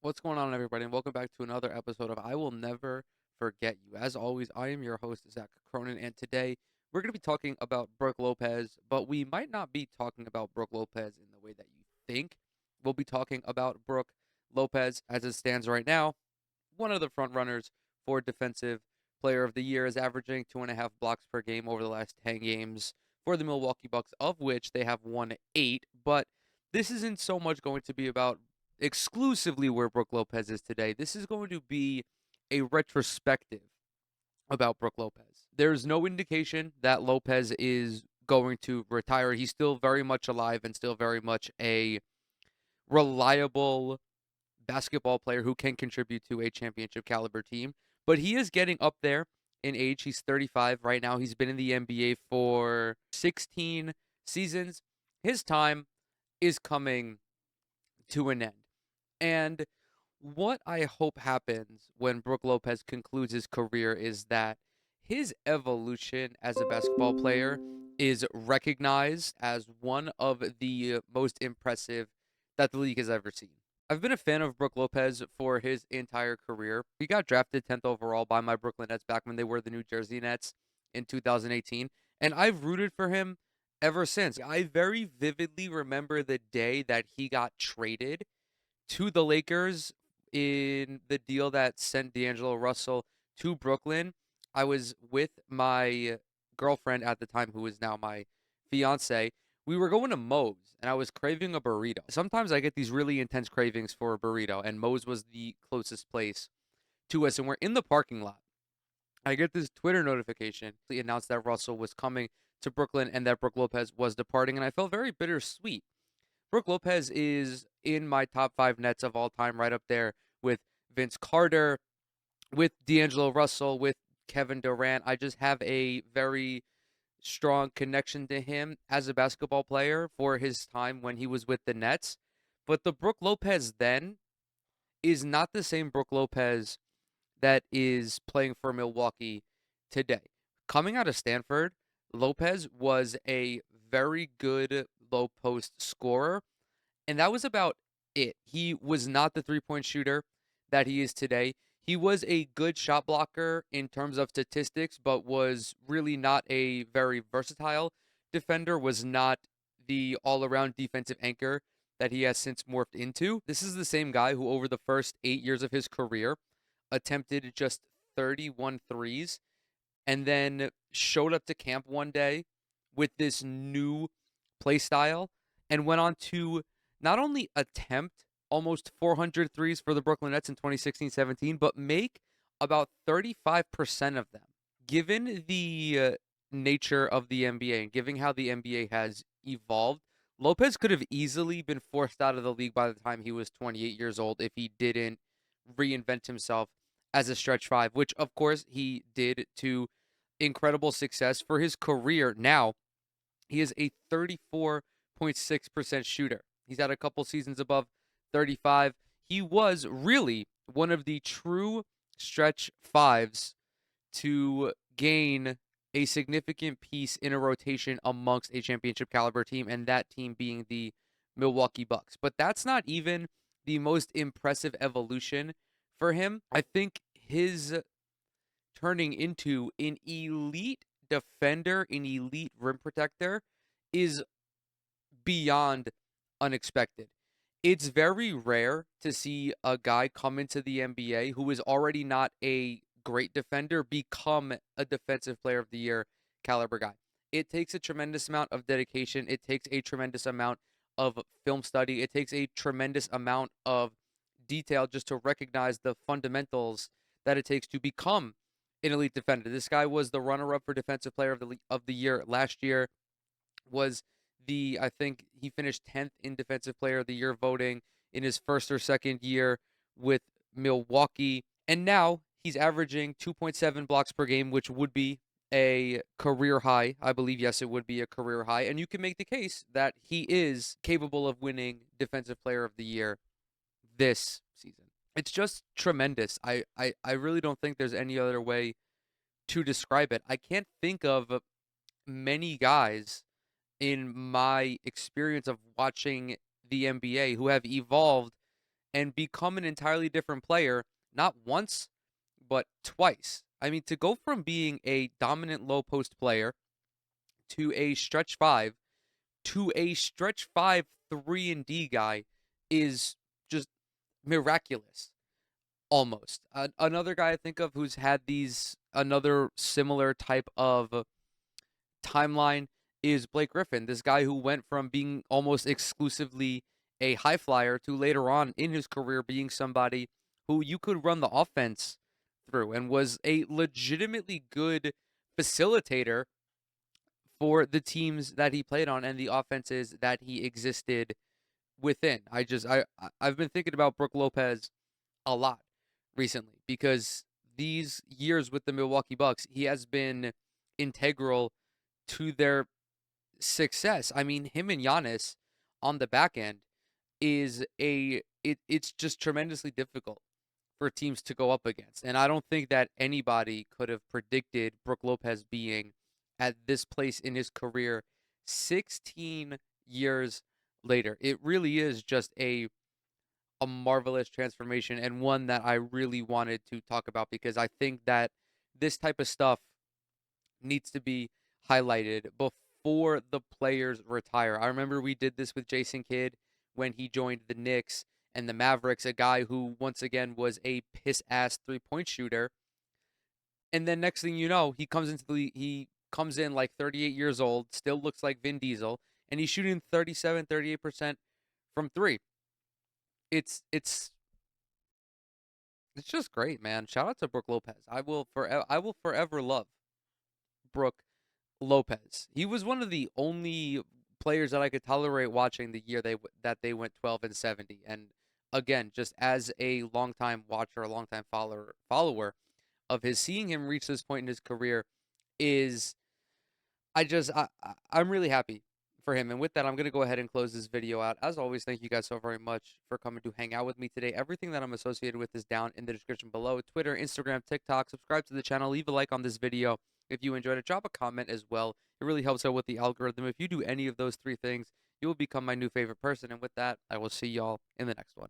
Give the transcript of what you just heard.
What's going on, everybody, and welcome back to another episode of I Will Never Forget You. As always, I am your host, Zach Cronin, and today we're going to be talking about Brooke Lopez, but we might not be talking about Brooke Lopez in the way that you think. We'll be talking about Brooke Lopez as it stands right now. One of the front runners for Defensive Player of the Year is averaging 2.5 blocks per game over the last 10 games for the Milwaukee Bucks, of which they have won 8. But this isn't so much going to be about exclusively where Brooke Lopez is today. This is going to be a retrospective about Brooke Lopez. There's no indication that Lopez is going to retire. He's still very much alive and still very much a reliable basketball player who can contribute to a championship caliber team. But he is getting up there in age. He's 35 right now. He's been in the NBA for 16 seasons. His time is coming to an end. And what I hope happens when Brooke Lopez concludes his career is that his evolution as a basketball player is recognized as one of the most impressive that the league has ever seen. I've been a fan of Brooke Lopez for his entire career. He got drafted 10th overall by my Brooklyn Nets back when they were the New Jersey Nets in 2018, and I've rooted for him ever since. I very vividly remember the day that he got traded to the Lakers in the deal that sent D'Angelo Russell to Brooklyn. I was with my girlfriend at the time, who is now my fiance. We were going to Moe's, and I was craving a burrito. Sometimes I get these really intense cravings for a burrito, and Moe's was the closest place to us. And we're in the parking lot. I get this Twitter notification. He announced that Russell was coming to Brooklyn and that Brooke Lopez was departing, and I felt very bittersweet. Brooke Lopez is in my top 5 Nets of all time, right up there with Vince Carter, with D'Angelo Russell, with Kevin Durant. I just have a very strong connection to him as a basketball player for his time when he was with the Nets. But the Brooke Lopez then is not the same Brooke Lopez that is playing for Milwaukee today. Coming out of Stanford, Lopez was a very good low post scorer, and that was about it. He was not the 3-point shooter that he is today. He was a good shot blocker in terms of statistics, but was really not a very versatile defender, was not the all around defensive anchor that he has since morphed into. This is the same guy who, over the first 8 years of his career, attempted just 31 threes and then showed up to camp one day with this new play style and went on to not only attempt almost 400 threes for the Brooklyn Nets in 2016-17, but make about 35% of them. Given the nature of the NBA and given how the NBA has evolved, Lopez could have easily been forced out of the league by the time he was 28 years old if he didn't reinvent himself as a stretch five, which of course he did to incredible success for his career. Now, he is a 34.6% shooter. He's had a couple seasons above 35. He was really one of the true stretch fives to gain a significant piece in a rotation amongst a championship caliber team, and that team being the Milwaukee Bucks. But that's not even the most impressive evolution for him. I think his turning into an elite defender, an elite rim protector, is beyond unexpected. It's very rare to see a guy come into the NBA who is already not a great defender become a defensive player of the year caliber guy. It takes a tremendous amount of dedication. It takes a tremendous amount of film study. It takes a tremendous amount of detail just to recognize the fundamentals that it takes to become an elite defender. This guy was the runner-up for defensive player of the year last year. Was I think he finished 10th in defensive player of the year voting in his first or second year with Milwaukee. And now he's averaging 2.7 blocks per game, which would be a career high. I believe, yes, it would be a career high. And you can make the case that he is capable of winning defensive player of the year this season. It's just tremendous. I really don't think there's any other way to describe it. I can't think of many guys in my experience of watching the NBA who have evolved and become an entirely different player, not once, but twice. I mean, to go from being a dominant low post player to a stretch five to a stretch five 3 and D guy is just miraculous almost. Another guy I think of who's had these another similar type of timeline is Blake Griffin, this guy who went from being almost exclusively a high flyer to later on in his career being somebody who you could run the offense through and was a legitimately good facilitator for the teams that he played on and the offenses that he existed within. I've been thinking about Brook Lopez a lot recently because these years with the Milwaukee Bucks, he has been integral to their success. I mean, him and Giannis on the back end it's just tremendously difficult for teams to go up against. And I don't think that anybody could have predicted Brook Lopez being at this place in his career 16 years later. It really is just a marvelous transformation and one that I really wanted to talk about because I think that this type of stuff needs to be highlighted before the players retire. I remember we did this with Jason Kidd when he joined the Knicks and the Mavericks, a guy who once again was a piss ass 3-point shooter. And then next thing you know, he comes in like 38 years old, still looks like Vin Diesel, and he's shooting 37, 38% from 3. It's it's just great, man. Shout out to Brook Lopez. I will forever love Brook Lopez. He was one of the only players that I could tolerate watching the year that they went 12 and 70. And again, just as a longtime watcher, a longtime follower of his, seeing him reach this point in his career is I'm really happy for him. And with that, I'm going to go ahead and close this video out. As always, thank you guys so very much for coming to hang out with me today. Everything that I'm associated with is down in the description below. Twitter, Instagram, TikTok. Subscribe to the channel. Leave a like on this video if you enjoyed it. Drop a comment as well. It really helps out with the algorithm. If you do any of those 3 things, you will become my new favorite person. And with that, I will see y'all in the next one.